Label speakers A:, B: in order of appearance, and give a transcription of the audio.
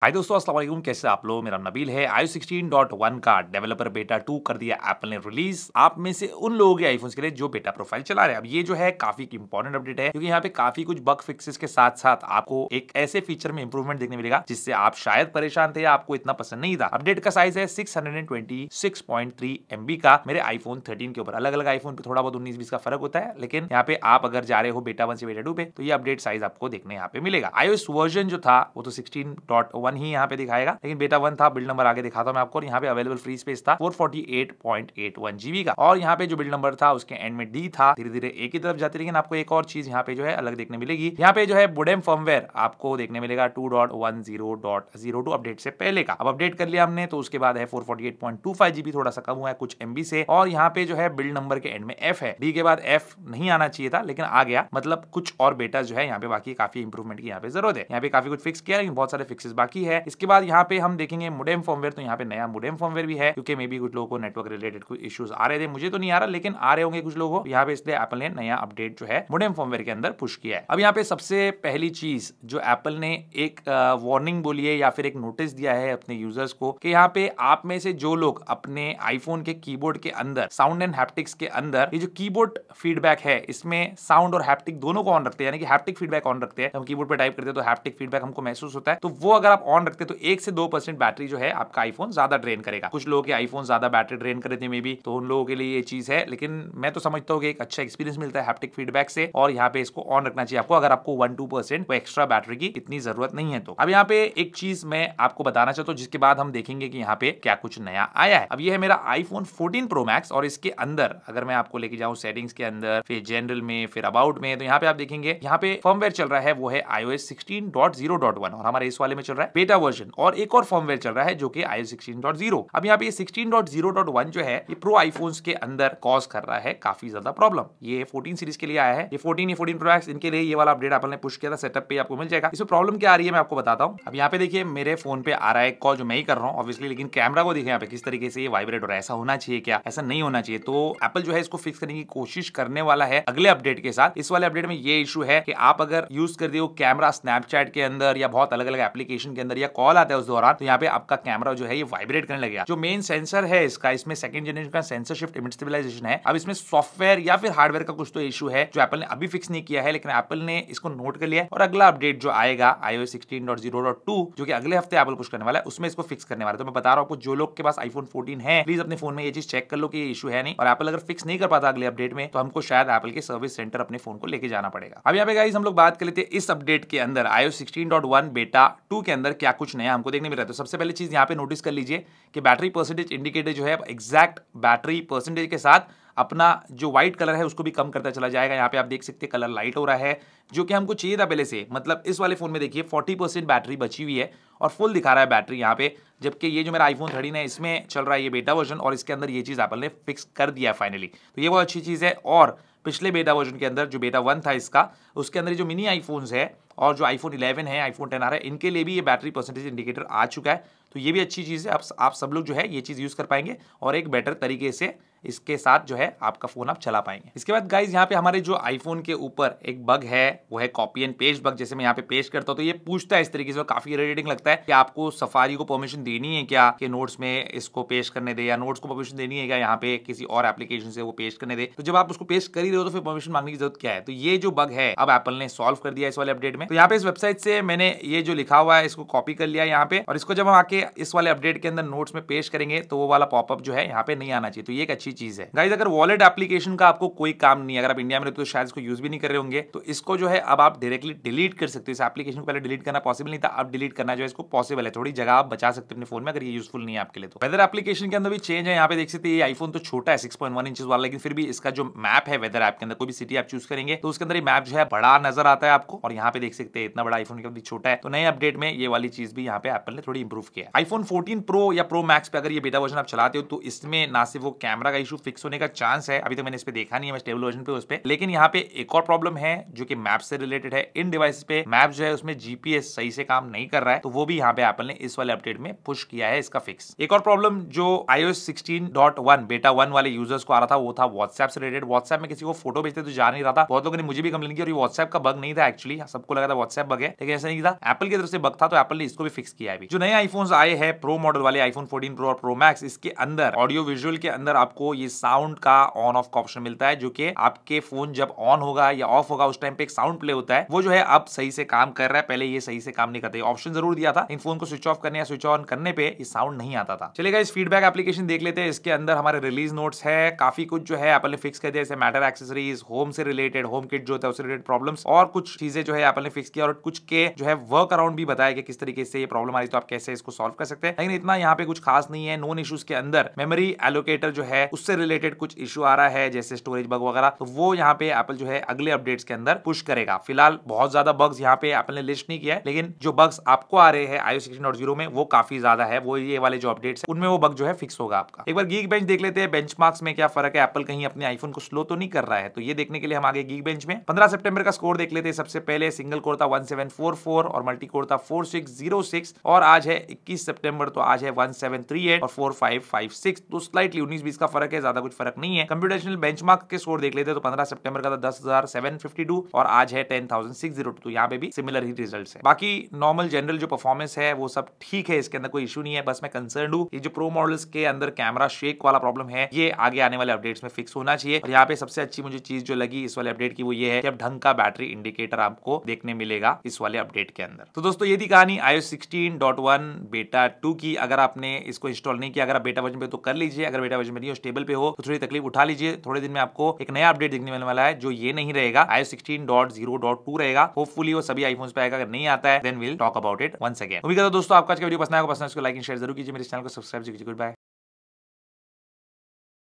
A: हाय दोस्तों, अस्सलाम वालेकुम। कैसे आप लोग? मेरा नबील है। iOS 16.1 का डेवलपर बेटा 2 कर दिया एप्पल ने रिलीज। आप में से उन लोगों के आईफोन्स के लिए जो बेटा प्रोफाइल चला रहे हैं। अब ये जो है काफी इंपॉर्टेंट अपडेट है, क्योंकि यहाँ पे काफी कुछ बग फिक्सेस के साथ साथ आपको एक ऐसे फीचर में इंप्रूवमेंट देखने मिलेगा जिससे आप शायद परेशान थे या आपको इतना पसंद नहीं था। अपडेट का साइज है 626.3 MB का। मेरे आईफोन 13 के ऊपर, अलग अलग आईफोन पे थोड़ा बहुत 19-20 का फर्क होता है, लेकिन यहाँ पे आप अगर जा रहे हो बेटा 1 से बेटा 2 पे तो ये अपडेट साइज आपको देखने यहाँ पे मिलेगा। iOS वर्जन जो था वो तो 16.1 ही यहाँ पे दिखाएगा, लेकिन बेटा 1 था। बिल्ड नंबर आगे दिखाता हूं मैं आपको। यहाँ पे अवेलेबल फ्री स्पेस था 448.81 GB का, और यहाँ पे जो बिल्ड नंबर था उसके एंड में डी था। धीरे धीरे एक ही तरफ जाती, लेकिन आपको एक और चीज यहाँ पे जो है अलग देखने मिलेगी। यहाँ पे जो है मोडेम फर्मवेयर आपको देखने मिलेगा 2.10.02 अपडेट से पहले का। अब अपडेट कर लिया हमने तो उसके बाद है 448.25 GB, थोड़ा सा कम हुआ है कुछ MB से। और यहाँ पे जो है बिल्ड नंबर के एंड में F है। डी के बाद F नहीं आना चाहिए था, लेकिन आ गया। मतलब कुछ और बेटा जो है यहाँ पे बाकी काफी इंप्रूवमेंट की यहाँ पे जरूरत है। यहाँ पे काफी कुछ फिक्स किया, लेकिन बहुत सारे फिक्सेस बाकी है। इसके बाद यहाँ पे हम देखेंगे मोडेम फर्मवेयर, तो यहाँ पे नया मोडेम फर्मवेयर भी है, क्योंकि मे बी कुछ लोगों को नेटवर्क रिलेटेड कुछ इश्यूज आ रहे थे। मुझे तो नहीं आ रहा, लेकिन आ रहे होंगे कुछ लोगों को। यहाँ पे इसलिए एप्पल ने नया अपडेट जो है मोडेम फर्मवेयर के अंदर पुश किया है। अब यहाँ पे सबसे पहली चीज जो एप्पल ने एक वार्निंग बोली है या फिर एक नोटिस दिया है अपने यूजर्स को, कि यहाँ पे आप में से जो लोग अपने आईफोन के कीबोर्ड के अंदर साउंड एंड हैप्टिक्स के अंदर ये जो कीबोर्ड फीडबैक है इसमें साउंड और हैप्टिक दोनों को ऑन रखते हैं, यानी कि हैप्टिक फीडबैक ऑन रखते हैं। हम कीबोर्ड पे टाइप करते हैं तो हैप्टिक फीडबैक हमको महसूस होता है, तो वो अगर आप ऑन रखते हैं तो 1 से 2% बैटरी जो है आपका आईफोन ज्यादा ड्रेन करेगा। कुछ लोगों के आईफोन ज्यादा बैटरी ड्रेन कर रहे थे मे बी, तो उन लोगों के लिए ये चीज है। लेकिन मैं तो समझता हूँ कि एक अच्छा एक्सपीरियंस मिलता है हैप्टिक फीडबैक से, और यहाँ पे इसको ऑन रखना चाहिए आपको अगर आपको 1-2% एक्स्ट्रा बैटरी की इतनी जरूरत नहीं है। तो अब यहाँ पे एक चीज मैं आपको बताना चाहता हूँ, जिसके बाद हम देखेंगे कि यहाँ पे क्या कुछ नया आया है। अब ये है मेरा आईफोन 14 प्रो मैक्स, और इसके अंदर अगर मैं आपको लेके जाऊँ सेटिंग्स के अंदर, फिर जनरल में, फिर अबाउट में, तो यहाँ पे आप देखेंगे यहाँ पे फर्मवेयर चल रहा है वो है iOS 16.0.1, और हमारे इस वाले में चल रहा है बेटा वर्जन, और एक और फर्मवेयर चल रहा है जो कि iOS 16.0। अब यहाँ पे ये 16.0.1 जो है ये प्रो आईफोन्स के अंदर कॉज कर रहा है काफी ज्यादा प्रॉब्लम। ये 14 सीरीज के लिए आया है, ये 14 प्रो मैक्स, इनके लिए ये वाला अपडेट एप्पल ने पुश किया था। सेटअप पे आपको मिल जाएगा। इसमें प्रॉब्लम क्या आ रही है मैं आपको बताता हूँ। अब यहाँ पे देखिए मेरे फोन पे आ रहा है कॉल, जो मैं ही कर रहा हूँ ऑब्वियसली, लेकिन कैमरा को देखिए यहाँ पे किस तरीके से ये वाइब्रेट हो रहा है। ऐसा होना चाहिए क्या? ऐसा नहीं होना चाहिए। तो एप्पल जो है इसको फिक्स करने की कोशिश करने वाला है अगले अपडेट के साथ। इस वाले अपडेट में ये इशू है कि आप अगर यूज कर दिए हो कैमरा स्नैपचैट के अंदर या बहुत अलग अलग एप्लीकेशन के अंदर, या कॉल आता है उस दौरान, तो यहाँ पे आपका कैमरा जो है ये वाइब्रेट करने लगेगा। जो मेन सेंसर है इसका, इसमें सेकंड जनरेशन का सेंसर शिफ्ट इमेज स्टेबलाइजेशन है। अब इसमें सॉफ्टवेयर या फिर हार्डवेयर का कुछ तो इशू है जो एप्पल ने अभी फिक्स नहीं किया है, लेकिन एप्पल ने इसको नोट कर लिया है, और अगला अपडेट जो आएगा iOS 16.0.2 जो कि अगले हफ्ते एप्पल पुश करने वाला है, उसमें इसको फिक्स करने वाला है। तो मैं बता रहा हूं आपको, जो लोग के पास आईफोन 14 है प्लीज अपने फोन में ये चीज चेक कर लो कि ये इशू है नहीं, और एप्पल अगर फिक्स नहीं कर पाता अगले अपडेट में तो हमको शायद एप्पल के सर्विस सेंटर अपने फोन को लेके जाना पड़ेगा। अब यहाँ पे गाइस हम लोग बात कर लेते हैं इस अपडेट के अंदर iOS 16.1 बेटा 2 के अंदर क्या कुछ नया हमको देखने मिल रहा है। तो सबसे पहले चीज यहाँ पे नोटिस कर लीजिए कि बैटरी परसेंटेज इंडिकेटर जो है एग्जैक्ट बैटरी परसेंटेज के साथ अपना जो व्हाइट कलर है उसको भी कम करता चला जाएगा। यहाँ पे आप देख सकते हैं कलर लाइट हो रहा है, जो कि हमको चाहिए था पहले से। मतलब इस वाले फोन में देखिए 40% बैटरी बची हुई है और फुल दिखा रहा है बैटरी यहाँ पे, जबकि ये जो मेरा आईफोन 13 है इसमें चल रहा है ये बेटा वर्जन, और इसके अंदर ये चीज एप्पल ने फिक्स कर दिया है फाइनली। तो ये बहुत अच्छी चीज है। और पिछले बेटा वर्जन के अंदर जो बेटा 1 था इसका, उसके अंदर जो मिनी आईफोन्स है और जो आईफोन 11 है, आईफोन 10 आ रहा है, इनके लिए भी ये बैटरी परसेंटेज इंडिकेटर आ चुका है। तो ये भी अच्छी चीज है। आप सब लोग जो है ये चीज यूज कर पाएंगे और एक बेटर तरीके से इसके साथ जो है आपका फोन आप चला पाएंगे। इसके बाद गाइज यहाँ पे हमारे जो आईफोन के ऊपर एक बग है वो है कॉपी एंड पेस्ट बग। जैसे मैं यहाँ पे पेस्ट करता हूँ तो ये पूछता है इस तरीके से, काफी इरिटेटिंग लगता है कि आपको सफारी को परमिशन देनी है क्या कि नोट्स में इसको पेस्ट करने दे, या नोट्स को परमिशन देनी है क्या यहाँ पे किसी और एप्लीकेशन से वो पेस्ट करने दे। तो जब आप उसको पेस्ट कर ही रहे हो तो फिर परमिशन मांगने की जरूरत क्या है। तो ये जो बग है अब एप्पल ने सॉल्व कर दिया इस वाले अपडेट में। तो यहाँ पे इस वेबसाइट से मैंने ये जो लिखा हुआ है इसको कॉपी कर लिया यहाँ पे, और इसको जब हम आके इस वाले अपडेट के अंदर नोट्स में पेस्ट करेंगे तो वो वाला पॉपअप जो है यहाँ पे नहीं आना चाहिए। तो ये एक अच्छी चीज है गाइज। अगर वॉलेट एप्लीकेशन का आपको कोई काम नहीं है, अगर आप इंडिया में रहते हो तो शायद इसको यूज भी नहीं कर रहे होंगे, तो इसको जो है अब आप डायरेक्टली डिलीट कर सकते हो। इस एप्लीकेशन को पहले डिलीट करना पॉसिबल नहीं था, अब डिलीट करना जो है इसको पॉसिबल है। थोड़ी जगह आप बचा सकते हो अपने फोन में अगर ये यूजफुल नहीं है आपके लिए। तो वेदर एप्लीकेशन के अंदर भी चेंज है। यहाँ पे देख सकते हैं ये आईफोन तो छोटा है 6.1 इंचेस वाला, लेकिन फिर भी इसका जो मैप है वेदर ऐप के अंदर, कोई भी सिटी आप चूज करेंगे तो उसके अंदर ये मैप जो है बड़ा नजर आता है आपको। और यहाँ पे देख सकते हैं इतना बड़ा आईफोन के छोटा है। तो नए अपडेट में ये वाली चीज भी यहाँ पे एप्पल ने थोड़ी इंप्रूव किया है। आईफोन 14 प्रो या प्रो मैक्स पे अगर ये बेटा वर्जन आप चलाते हो तो इसमें ना सिर्फ वो कैमरा का इशू फिक्स होने का चांस है, अभी तो मैंने इस पे देखा नहीं है, मैं स्टेबल वर्जन पे उस पे, लेकिन यहाँ पे एक और प्रॉब्लम है जो कि मैप से रिलेटेड है। इन डिवाइस पे मैप जो है उसमें जीपीएस सही से काम नहीं कर रहा है, तो वो भी यहाँ पे एप्पल ने इस वाले अपडेट में पुश किया है इसका फिक्स। एक और प्रॉब्लम जो iOS 16.1 बेटा 1 वाले यूजर्स को आ रहा था वो था व्हाट्सएप से रिलेटेड। व्हाट्सएप में किसी को फोटो भेजते तो जा नहीं रहा था, बहुत लोगों ने मुझे भी कंप्लेन की, और ये व्हाट्सएप का बग नहीं था एक्चुअली, सबको लग रहा था व्हाट्सएप बग है, लेकिन ऐसा नहीं था, एप्पल की तरफ से बग था, तो एप्पल ने इसको भी फिक्स किया है। जो नए आईफोन्स आए हैं प्रो मॉडल वाले आईफोन 14 प्रो और प्रो मैक्स, इसके अंदर ऑडियो विजुअल के अंदर आपको ये साउंड का ऑन ऑफ का ऑप्शन मिलता है, जो कि आपके फोन जब ऑन होगा या ऑफ होगा उस टाइम पे एक साउंड प्ले होता है, वो जो है अब सही से काम कर रहा है। पहले ये सही से काम नहीं करता, ऑप्शन जरूर दिया था, इन फोन को स्विच ऑफ करने या स्विच ऑन करने पे ये साउंड नहीं आता था। चलेगा, इस फीडबैक एप्लीकेशन देख लेते हैं। इसके अंदर हमारे रिलीज नोट्स है, काफी कुछ जो है एप्पल ने फिक्स कर दिया, जैसे मैटर एक्सेसरीज, होम से रिलेटेड, होम किट जो होता है उससे रिलेटेड प्रॉब्लम्स, और कुछ चीजें जो है एप्पल ने फिक्स किया, और कुछ के जो है वर्क अराउंड भी बताया कि किस तरीके से ये प्रॉब्लम आ रही, तो आप कैसे इसको सॉल्व कर सकते हैं। लेकिन इतना यहाँ पे कुछ खास नहीं है। नोन इश्यूज के अंदर मेमोरी एलोकेटर जो है उससे रिलेटेड कुछ इशू आ रहा है, जैसे स्टोरेज बग वगैरह, तो वो यहाँ पे एप्पल जो है अगले अपडेट्स के अंदर पुश करेगा। फिलहाल बहुत ज्यादा बग्स यहाँ पे एप्पल ने लिस्ट नहीं किया है, लेकिन जो बग्स आपको आ रहे हैं iOS 16.0 में वो काफी ज्यादा है। वो ये वाले जो अपडेट्स है उनमें वो बग जो है फिक्स होगा आपका। एक बार गीक बेंच देख लेते हैं, बेंचमार्क्स में क्या फर्क है, एप्पल कहीं अपने आईफोन को स्लो तो नहीं कर रहा है, तो ये देखने के लिए हम आगे गीक बेंच में 15 सितंबर का स्कोर देख लेते हैं। सबसे पहले सिंगल कोर था 1744 और मल्टी कोर था 4606, और आज है 21 सितंबर, तो आज है 1738 और 4556, तो स्लाइटली 19-20 का फर्क है, ज्यादा कुछ फर्क नहीं है। कंप्यूटेशनल बेंचमार्क के स्कोर देख लेते हैं, तो 15 सितंबर का था 10,752 और आज है 10,602, तो यहाँ पे भी सिमिलर ही रिजल्ट्स है। बाकी नॉर्मल जनरल जो परफॉर्मेंस है वो सब ठीक है, इसके अंदर कोई इशू नहीं है। बस मैं कंसर्न हूँ ये जो प्रो मॉडल्स के अंदर कैमरा शेक वाला प्रॉब्लम है, ये आगे आने वाले अपडेट्स में फिक्स होना चाहिए। और यहाँ पे सबसे अच्छी मुझे चीज जो लगी इस वाले अपडेट की वो ये है कि अब ढंग का बैटरी इंडिकेटर आपको देखने मिलेगा इस वाले अपडेट के अंदर। तो दोस्तों ये थी कहानी iOS 16.1 बेटा 2 की। अगर आपने इसको इंस्टॉल नहीं किया, अगर आप बेटा वर्जन पे तो कर लीजिए, अगर बेटा वर्जन में नहीं हो, स्टेबल पे हो, तो थोड़ी तकलीफ उठा लीजिए। थोड़े दिन में आपको एक नया अपडेट देखने मिलने वाला है, जो ये नहीं रहेगा, iOS 16.0.2 रहेगा। होपफुली वो सभी आईफोन्स पे आएगा, अगर नहीं आता है then will talk about it once again. उम्मीद करता हूं दोस्तों आपका आज का वीडियो पसंद आएगा, पसंद है इसको लाइक एंड शेयर जरूर कीजिए, मेरे चैनल को सब्सक्राइब कीजिए। Good bye.